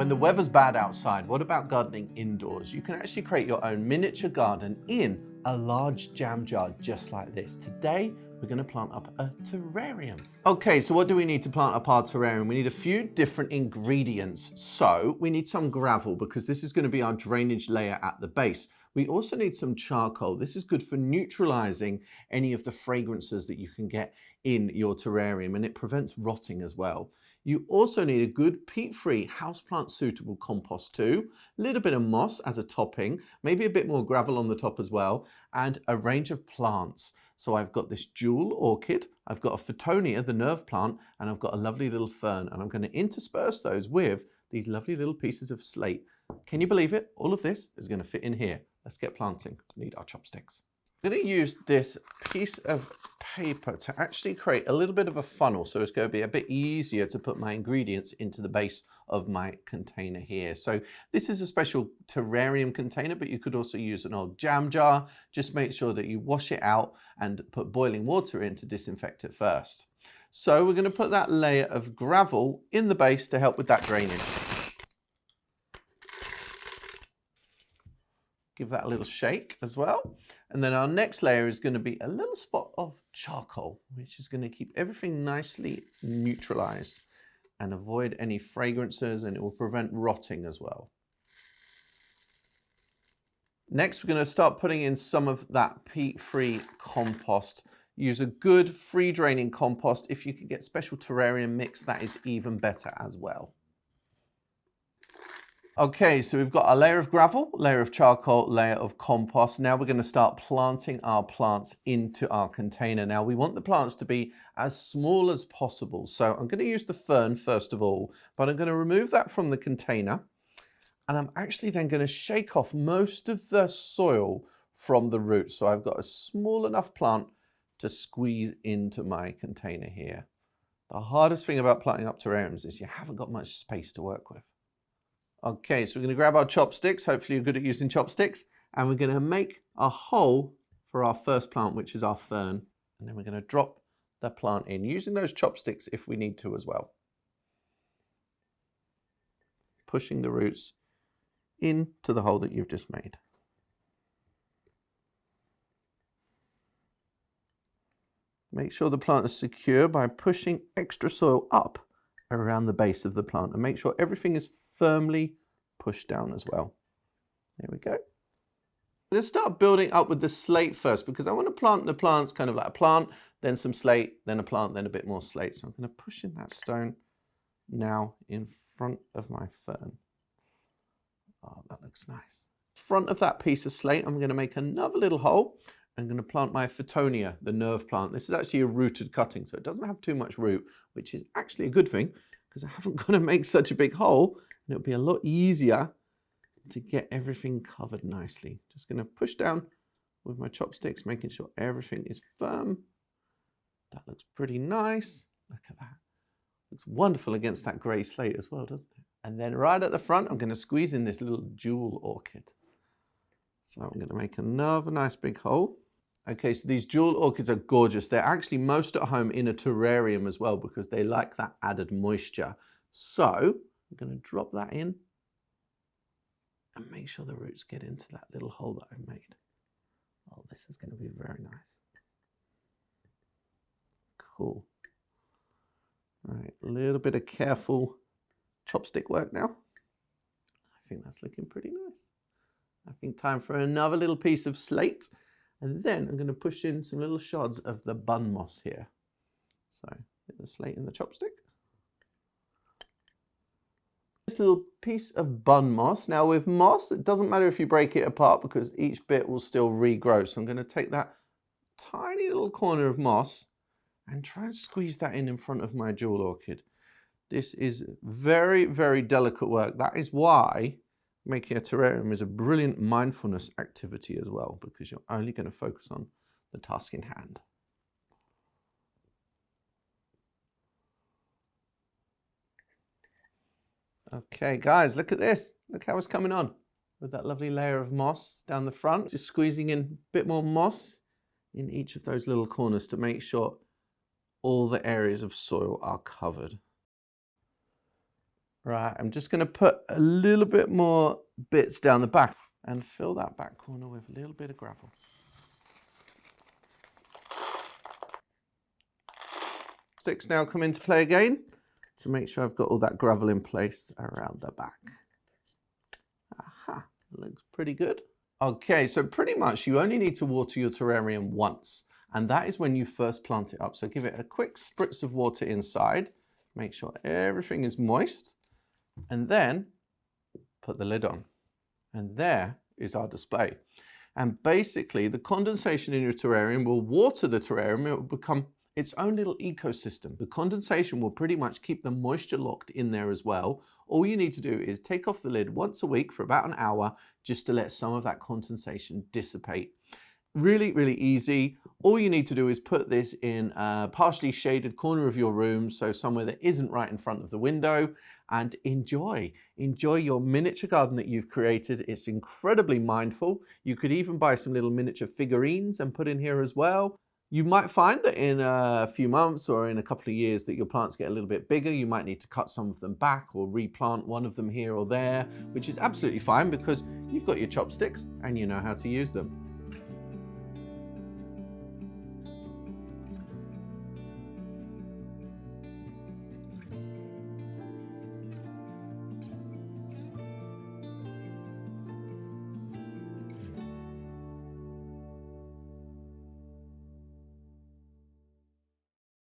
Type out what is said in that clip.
When the weather's bad outside, what about gardening indoors? You can actually create your own miniature garden in a large jam jar just like this. Today, we're going to plant up a terrarium. Okay, so what do we need to plant up our terrarium? We need a few different ingredients. So we need some gravel because this is going to be our drainage layer at the base. We also need some charcoal. This is good for neutralizing any of the fragrances that you can get in your terrarium, and it prevents rotting as well. You also need a good peat-free, houseplant suitable compost too, a little bit of moss as a topping, maybe a bit more gravel on the top as well, and a range of plants. So I've got this jewel orchid, I've got a Photonia, the nerve plant, and I've got a lovely little fern, and I'm going to intersperse those with these lovely little pieces of slate. Can you believe it? All of this is going to fit in here. Let's get planting. We need our chopsticks. I'm going to use this piece of paper to actually create a little bit of a funnel, so it's going to be a bit easier to put my ingredients into the base of my container here. So this is a special terrarium container, but you could also use an old jam jar. Just make sure that you wash it out and put boiling water in to disinfect it first. So we're going to put that layer of gravel in the base to help with that drainage. Give that a little shake as well. And then our next layer is going to be a little spot of charcoal, which is going to keep everything nicely neutralized and avoid any fragrances, and it will prevent rotting as well. Next, we're going to start putting in some of that peat-free compost. Use a good free draining compost. If you can get special terrarium mix, that is even better as well. Okay, so we've got a layer of gravel, layer of charcoal, layer of compost. Now we're going to start planting our plants into our container. Now we want the plants to be as small as possible. So I'm going to use the fern first of all, but I'm going to remove that from the container. And I'm actually then going to shake off most of the soil from the roots. So I've got a small enough plant to squeeze into my container here. The hardest thing about planting up terrariums is you haven't got much space to work with. Okay, so we're going to grab our chopsticks. Hopefully you're good at using chopsticks. And we're going to make a hole for our first plant, which is our fern. And then we're going to drop the plant in, using those chopsticks if we need to as well. Pushing the roots into the hole that you've just made. Make sure the plant is secure by pushing extra soil up around the base of the plant, and make sure everything is firmly pushed down as well. There we go. I'm going to start building up with the slate first because I want to plant the plants kind of like a plant, then some slate, then a plant, then a bit more slate. So I'm going to push in that stone now in front of my fern. Oh, that looks nice. Front of that piece of slate, I'm going to make another little hole. I'm going to plant my Photonia, the nerve plant. This is actually a rooted cutting, so it doesn't have too much root, which is actually a good thing because I haven't got to make such a big hole. And it'll be a lot easier to get everything covered nicely. Just going to push down with my chopsticks, making sure everything is firm. That looks pretty nice. Look at that. Looks wonderful against that grey slate as well, doesn't it? And then right at the front, I'm going to squeeze in this little jewel orchid. So I'm going to make another nice big hole. Okay, so these jewel orchids are gorgeous. They're actually most at home in a terrarium as well because they like that added moisture. So I'm going to drop that in and make sure the roots get into that little hole that I've made. Oh, this is going to be very nice. Cool. All right, a little bit of careful chopstick work now. I think that's looking pretty nice. I think time for another little piece of slate. And then I'm going to push in some little shards of the bun moss here. So get the slate in the chopstick. This little piece of bun moss. Now with moss, it doesn't matter if you break it apart because each bit will still regrow. So I'm going to take that tiny little corner of moss and try and squeeze that in front of my jewel orchid. This is very, very delicate work. That is why making a terrarium is a brilliant mindfulness activity as well, because you're only going to focus on the task in hand. Okay, guys, look at this. Look how it's coming on with that lovely layer of moss down the front. Just squeezing in a bit more moss in each of those little corners to make sure all the areas of soil are covered. Right, I'm just going to put a little bit more bits down the back and fill that back corner with a little bit of gravel. Sticks now come into play again to make sure I've got all that gravel in place around the back. Aha, looks pretty good. Okay, so pretty much you only need to water your terrarium once, and that is when you first plant it up. So give it a quick spritz of water inside, make sure everything is moist, and then put the lid on. And there is our display. And basically the condensation in your terrarium will water the terrarium. It will become its own little ecosystem. The condensation will pretty much keep the moisture locked in there as well. All you need to do is take off the lid once a week for about an hour just to let some of that condensation dissipate. Really, really easy. All you need to do is put this in a partially shaded corner of your room, so somewhere that isn't right in front of the window, and enjoy your miniature garden that you've created. It's incredibly mindful. You could even buy some little miniature figurines and put in here as well. You might find that in a few months or in a couple of years that your plants get a little bit bigger. You might need to cut some of them back or replant one of them here or there, which is absolutely fine because you've got your chopsticks and you know how to use them.